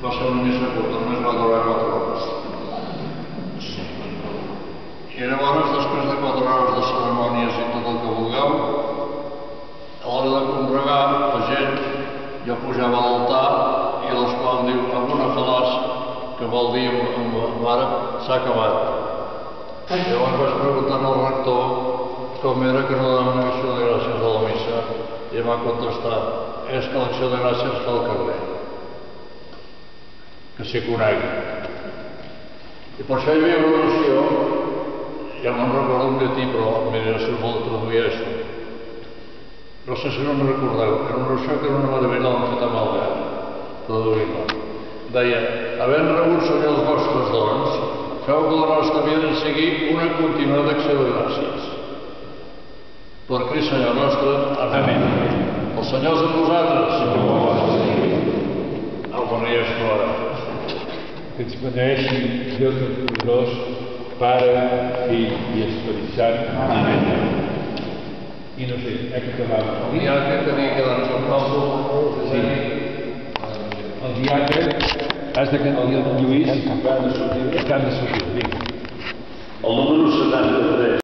Va ser una missa curta, només va durar 4 hores. I llavors, després de 4 hores de cerimònies i tot el que vulgueu, a l'hora de congregar, la gent ja pujava a l'altar i l'Esclau diu amb una fal·laç que vol dir amb l'àrab s'ha acabat. Llavors vaig preguntar al rector com era que no donava una acció de gràcies a la missa i em va contestar és que l'acció de gràcies fa al carrer, que s'hi conegui. I per això hi havia una noció, ja me'n recordo un llatí, però mira si us vol traduir això. No sé si no me'n recordeu, era una noció que era una meravella l'han fet amb Albert, traduint-la. Deia, havent rebut, Senyor, els vostres dons, feu que la nostra vida sigui una continuada acció de gràcies. Per Crist, Senyor nostre. Amén. El Senyor és amb vosaltres. El beneeix fora. Que ens beneeixi Déu Todopoderós, Pare, Fill i Esperit Sant. Amén. I no sé, que acabava. El diaca que havia quedat sobre sí. El diaca has de cantar el Lluís que han de sortir. El número 73.